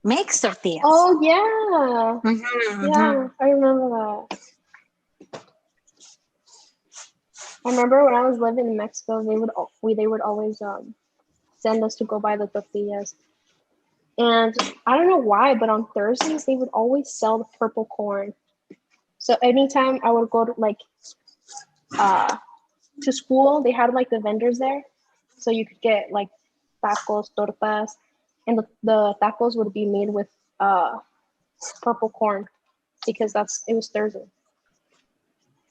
Makes tortillas. Oh, yeah. Yeah, I remember that. I remember when I was living in Mexico, they would always send us to go buy the tortillas. And I don't know why, but on Thursdays, they would always sell the purple corn. So anytime I would go to school, they had like the vendors there. So you could get like tacos, tortas, and the tacos would be made with purple corn because it was Thursday.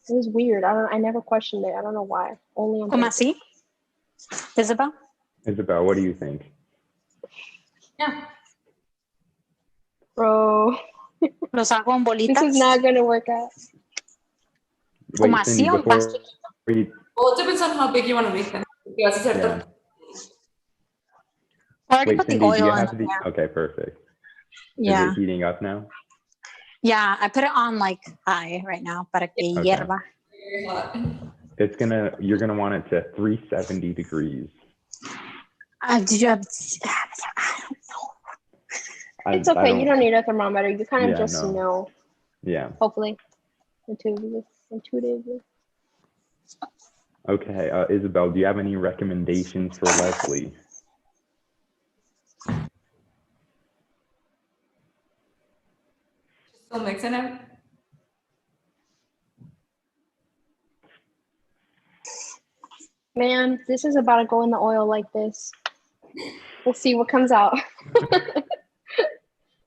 It was weird. I never questioned it. I don't know why. Only on Thursday. Isabel? Isabel, what do you think? Yeah. Bro. Los hago en bolitas. This is not going to work out. Wait, Cindy, Well, it depends on how big you want to make them. Yeah. Already Wait, put Cindy, the oil do you in have there. Okay, perfect. Yeah. Is it heating up now? Yeah, I put it on like high right now para que hierva. You're gonna want it to 370 degrees. I don't know. It's okay. You don't need a thermometer. You kind of just know. Yeah. Hopefully. Intuitively. Okay, Isabel, do you have any recommendations for Leslie? Still mixing it. Man, this is about to go in the oil like this. We'll see what comes out.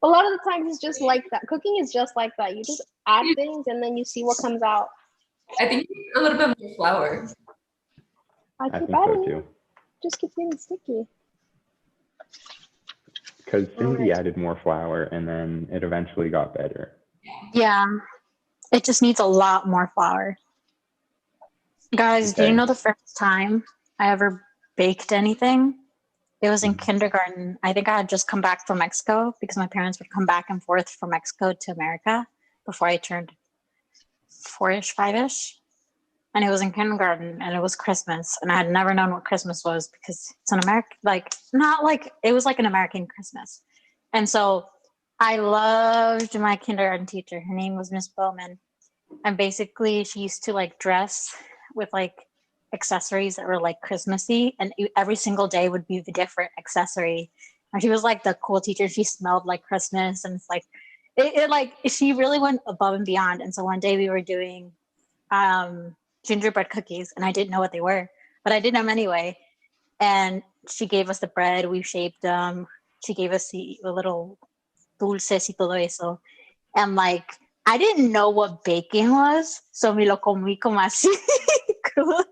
A lot of the times it's just like that. Cooking is just like that. You just add things and then you see what comes out. I think a little bit more flour. I think keep adding so too. it. Just keeps getting sticky. Because Cindy added more flour and then it eventually got better. Yeah, it just needs a lot more flour. Guys, do you know the first time I ever baked anything? It was in kindergarten. I think I had just come back from Mexico because my parents would come back and forth from Mexico to America before I turned 4-ish, 5-ish. and it was in kindergarten, and it was Christmas, and I had never known what Christmas was because it's an American, like not like it was like an American Christmas, and so I loved my kindergarten teacher. Her name was Miss Bowman, and basically she used to like dress with like accessories that were like Christmassy, and every single day would be the different accessory. And she was like the cool teacher. She smelled like Christmas, and it's like it like she really went above and beyond. And so one day we were doing gingerbread cookies, and I didn't know what they were, but I did them anyway. And she gave us the bread. We shaped them. She gave us the little dulces y todo eso. And like, I didn't know what baking was, so me lo comí como así crudo.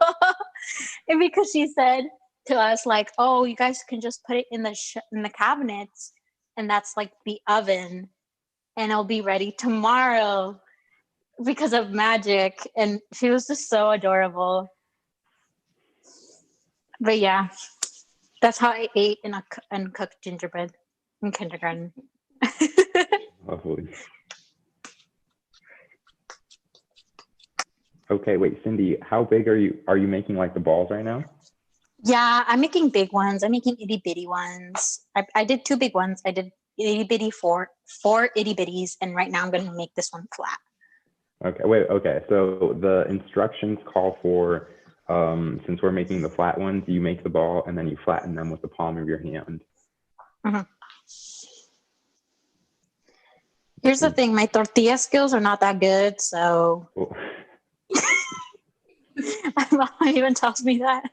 And because she said to us like, oh, you guys can just put it in the cabinets, and that's like the oven, and it'll be ready tomorrow because of magic. And she was just so adorable. But yeah, that's how I ate and cooked gingerbread in kindergarten. Lovely. Okay, wait, Cindy, how big are you making like the balls right now? Yeah, I'm making big ones. I'm making itty bitty ones. I did 2 big ones. I did itty bitty four itty bitties, and right now I'm going to make this one flat. Okay, wait, okay. So the instructions call for, since we're making the flat ones, you make the ball and then you flatten them with the palm of your hand. Mm-hmm. Here's the thing, my tortilla skills are not that good, so Cool. my mom even tells me that.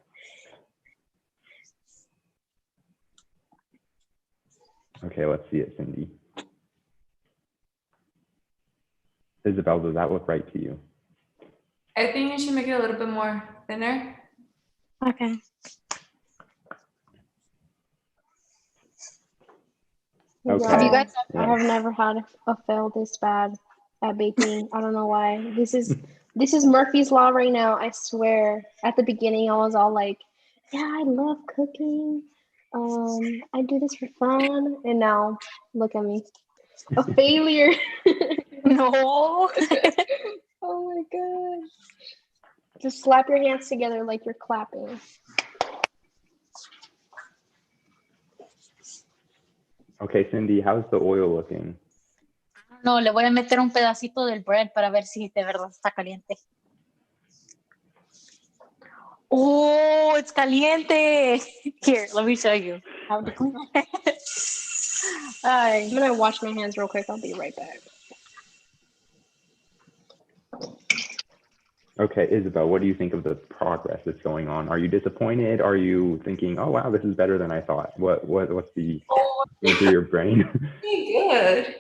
Okay, let's see it, Cindy. Isabel, does that look right to you? I think you should make it a little bit more thinner. Okay. Okay. Have you Yeah. guys? I have never had a fail this bad at baking. I don't know why. This is Murphy's Law right now. I swear. At the beginning, I was all like, "Yeah, I love cooking. I do this for fun." And now, look at me, a failure. No. Oh my god! Just slap your hands together like you're clapping. Okay, Cindy, how's the oil looking? No, le voy a meter un pedacito del bread para ver si de verdad está caliente. Oh, it's caliente. Here, let me show you how to clean it. I'm gonna wash my hands real quick. I'll be right back. Okay, Isabel, what do you think of the progress that's going on? Are you disappointed? Are you thinking, oh wow, this is better than I thought? What's the going through your brain? Pretty good.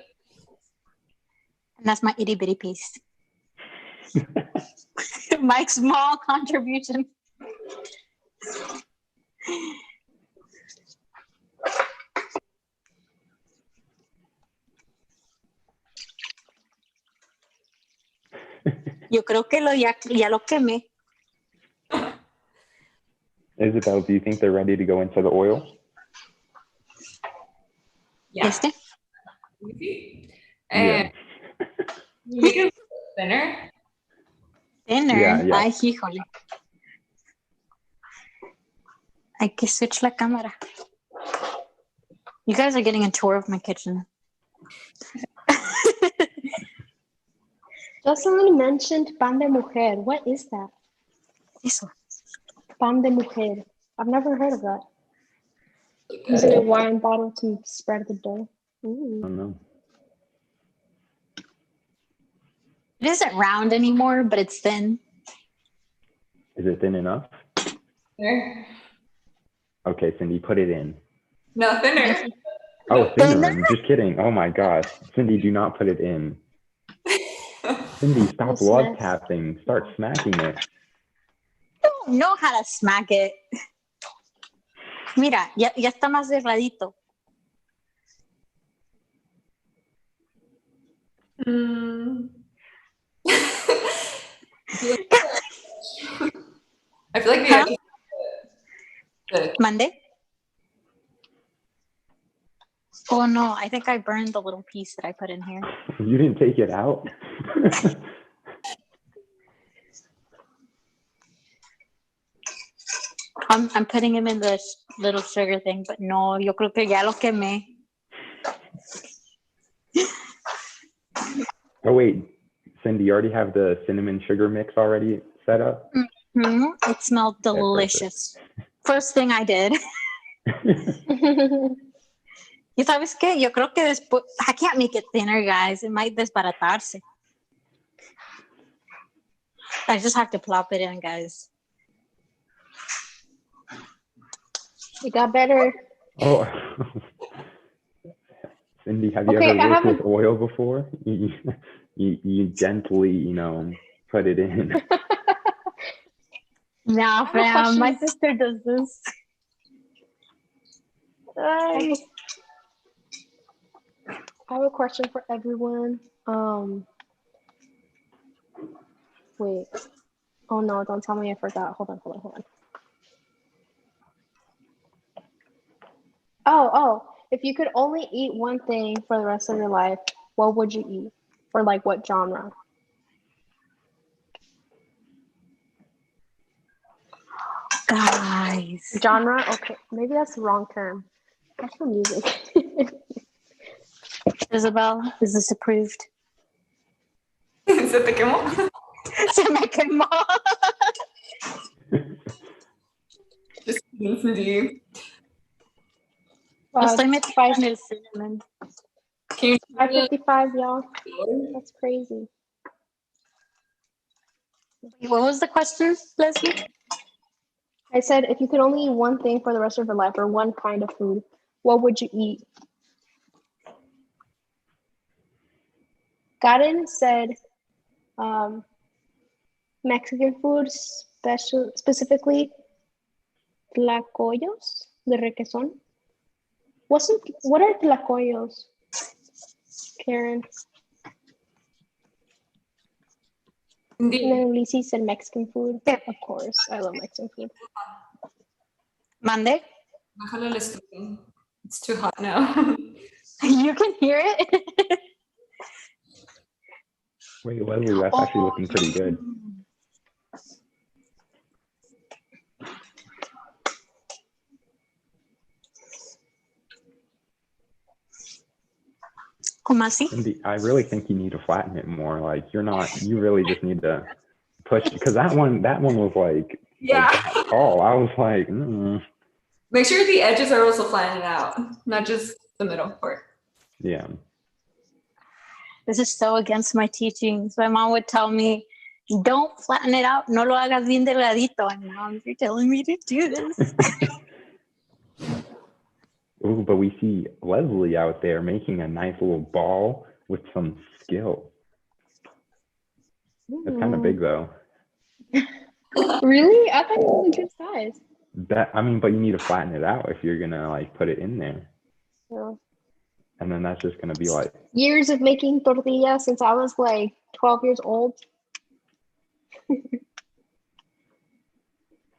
And that's my itty bitty piece. My small contribution. Yo creo que ya lo quemé. Isabel, do you think they're ready to go into the oil? Yeah. Este? And you make it thinner. Thinner. Yeah. Ay, híjole. Hay que switch la cámara. You guys are getting a tour of my kitchen. Just someone mentioned pan de mujer. What is that? Eso. Pan de mujer. I've never heard of that. Using a wine bottle to spread the dough. I Ooh. don't know. It isn't round anymore, but it's thin. Is it thin enough? Thinner. Okay, Cindy, put it in. No, thinner. Oh, thinner. Just kidding. Oh my gosh. Cindy, do not put it in. Cindy, stop love tapping. Start smacking it. I don't know how to smack it. Mira, ya está más delgadito. I feel like the Mande? Oh no, I think I burned the little piece that I put in here. You didn't take it out? I'm putting him in the little sugar thing, but no, yo creo que ya lo quemé. Oh wait, Cindy, you already have the cinnamon sugar mix already set up? It smelled delicious. First thing I did. ¿Y sabes qué? Yo creo que después, I can't make it thinner, guys. It might desbaratarse. I just have to plop it in, guys. It got better. Oh, Cindy, have you ever worked with oil before? You gently, put it in. Nah, fam. My sister does this. I have a question for everyone. Wait. Oh no, don't tell me I forgot. Hold on. Oh, if you could only eat one thing for the rest of your life, what would you eat? Or like what genre? Guys. Genre? Okay, maybe that's the wrong term. That's for music. Isabel, is this approved? ¿Se te quemó? Se me quemó. Just kidding, Cindy. Estoy metida en el cinnamon. Can you 5:55, y'all. That's crazy. What was the question, Leslie? I said, if you could only eat one thing for the rest of your life or one kind of food, what would you eat? Karen said Mexican food, specifically tlacoyos de requesón. What are tlacoyos, Karen? Indeed. And then Lisi said Mexican food. Yeah, of course, I love Mexican food. Mande? It's too hot now. You can hear it? Wait, Leslie, that's actually looking pretty good. ¿Cómo así? Cindy, I really think you need to flatten it more. Like you really just need to push, because that one was like that tall. I was like, Make sure the edges are also flattened out, not just the middle part. Yeah. This is so against my teachings. My mom would tell me, don't flatten it out, no lo hagas bien delgadito. And now you're telling me to do this. Ooh, but we see Leslie out there making a nice little ball with some skill. It's kind of big though. Really? I thought it was a good size. But you need to flatten it out if you're gonna like put it in there. Yeah. And then that's just gonna be like years of making tortillas since I was like 12 years old.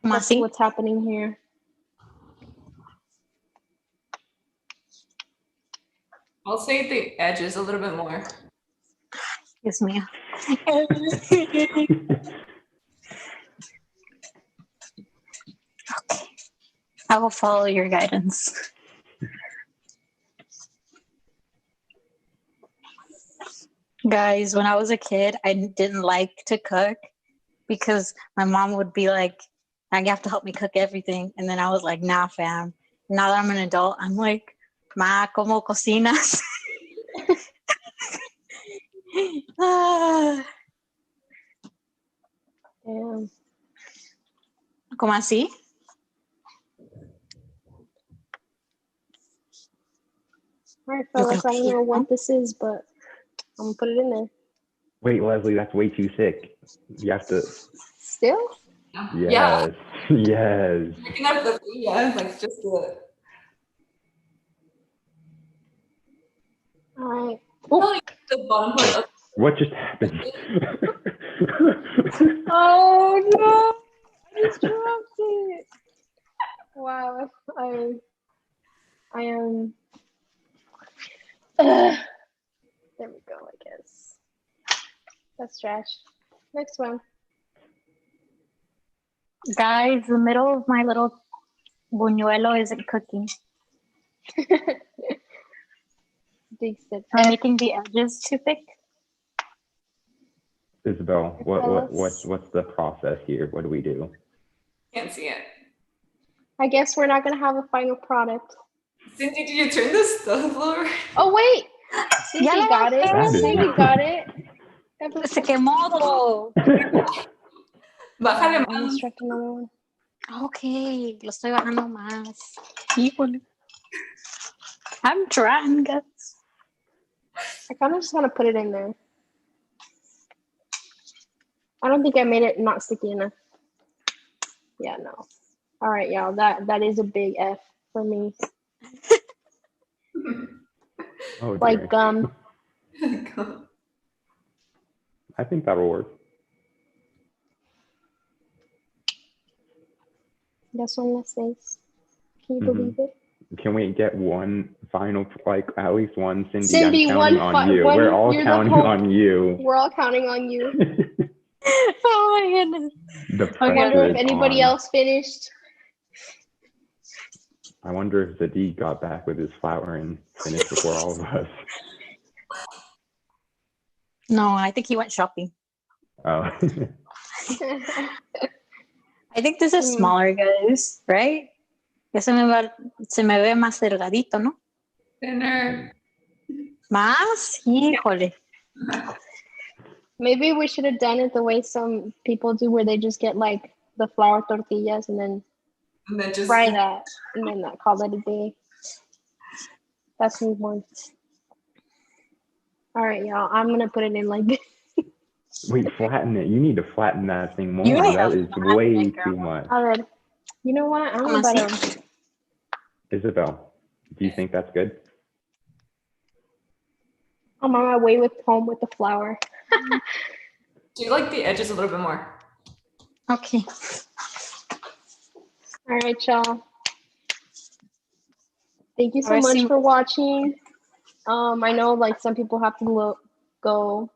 That's what's happening here. I'll say the edges a little bit more. Excuse me. Okay. I will follow your guidance. Guys, when I was a kid, I didn't like to cook because my mom would be like, "You have to help me cook everything." And then I was like, nah, fam. Now that I'm an adult, I'm like, Ma, ¿cómo cocinas? Damn. ¿Cómo así? All right, fellas, I don't know what this is, but I'm gonna put it in there. Wait, Leslie, that's way too thick. You have to. Still? Yes. Yeah. Yes. You can have the like just the. All right. Oh, the bottom part of. What just happened? Oh no! I just dropped it. Wow, I am. There we go. I guess that's trash. Next one. Guys, the middle of my little bunuelo isn't cooking. I'm making the edges too thick. Isabel, what's the process here? What do we do? Can't see it. I guess we're not gonna have a final product. Cindy, did you turn the stove over? Oh wait, Cindy Ya got it. That is- Cindy got it. Se quemó. Bájale I'm más. instructing another one. Ok, lo estoy bajando más. Híjole. I'm trying, guys. I kind of just want to put it in there. I don't think I made it not sticky enough. Yeah, no. All right, y'all. That is a big F for me. Oh, dear. Like gum. I think that'll work. That's one less face. Can you believe it? Can we get one final, like at least one, Cindy? Cindy, I'm counting on you. We're all counting on you. We're all counting on you. Oh my goodness. The I wonder pressure if is anybody on. else finished. I wonder if Zadig got back with his flour and finished before all of us. No, I think he went shopping. Oh. I think this is smaller, guys, right? Ya se me ve más delgadito, ¿no? Thinner. Más? Híjole. Maybe we should have done it the way some people do, where they just get like the flour tortillas and then just fry that and then call it a day. That's me more. All right, y'all. I'm gonna put it in like this. Wait, flatten it. You need to flatten that thing more. You need That to is flatten way it, girl. too much. All right. You know what? I'm about to. Isabel, do you think that's good? I'm on my way home with the flour. Do you like the edges a little bit more? Okay. All right, y'all. Thank you so Ahora much sí. for watching. I know like some people have to go.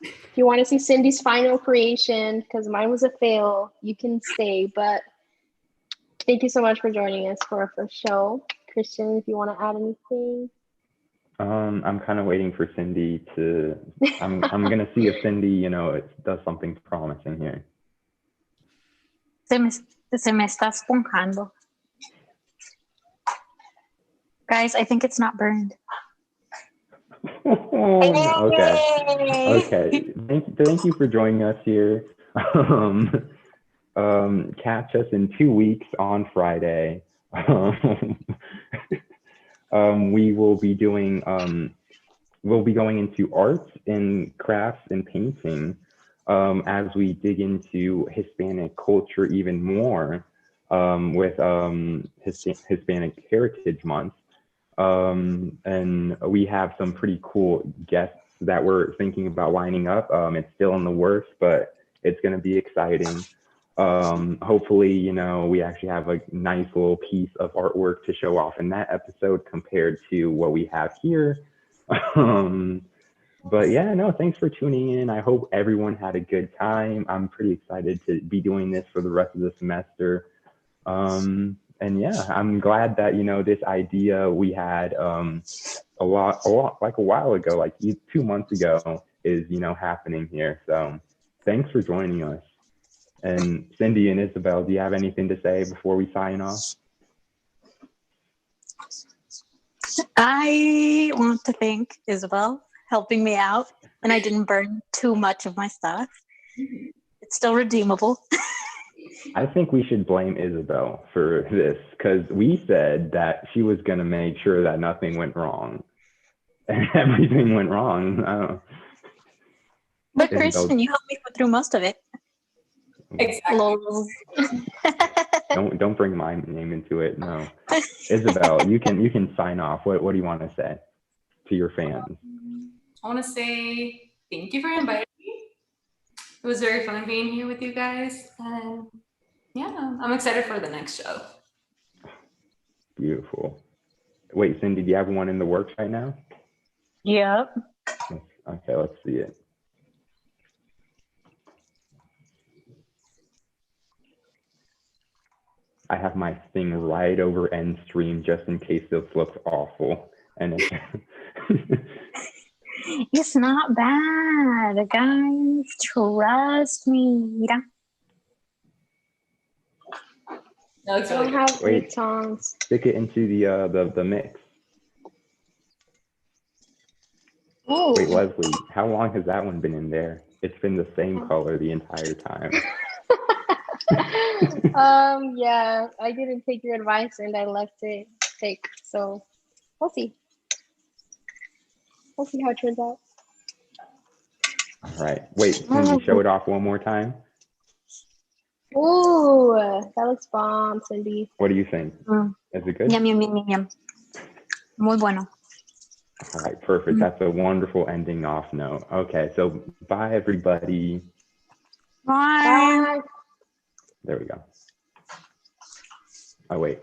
If you want to see Cindy's final creation, because mine was a fail, you can stay. But thank you so much for joining us for our first show. Christian, if you want to add anything. I'm kind of waiting for Cindy to. I'm gonna see if Cindy, does something promising here. Se me está esponjando. Guys, I think it's not burned. Okay. Thank you for joining us here. Catch us in 2 weeks on Friday. We will be doing. We'll be going into arts and crafts and painting as we dig into Hispanic culture even more with Hispanic Heritage Month. And we have some pretty cool guests that we're thinking about lining up. It's still in the works, but it's going to be exciting. Hopefully, we actually have a nice little piece of artwork to show off in that episode compared to what we have here. But yeah, no, thanks for tuning in. I hope everyone had a good time. I'm pretty excited to be doing this for the rest of the semester. And yeah, I'm glad that, this idea we had a lot like a while ago, like 2 months ago is, happening here. So thanks for joining us. And Cindy and Isabel, do you have anything to say before we sign off? I want to thank Isabel helping me out, and I didn't burn too much of my stuff. It's still redeemable. I think we should blame Isabel for this because we said that she was going to make sure that nothing went wrong. And everything went wrong. But Isabel, Christian, you helped me put through most of it. Exactly. Don't bring my name into it. No. Isabel, you can sign off. What do you want to say to your fans? I want to say thank you for inviting me. It was very fun being here with you guys. And yeah, I'm excited for the next show. Beautiful. Wait, Cindy, do you have one in the works right now? Yep. Okay, let's see it. I have my thing right over end stream just in case this looks awful. And it, It's not bad, guys. Trust me. That looks I really don't good. have Wait. any tongs. stick it into the mix. Oh, Wait, Leslie, how long has that one been in there? It's been the same color the entire time. yeah, I didn't take your advice and I left it take. So we'll see. We'll see how it turns out. All right. Wait, can you show it off one more time? Ooh, that looks bomb, Cindy. What do you think? Is it good? Yum, yum, yum, yum, yum. Muy bueno. All right, perfect. That's a wonderful ending off note. Okay, so bye, everybody. Bye. Bye. There we go. Oh, wait.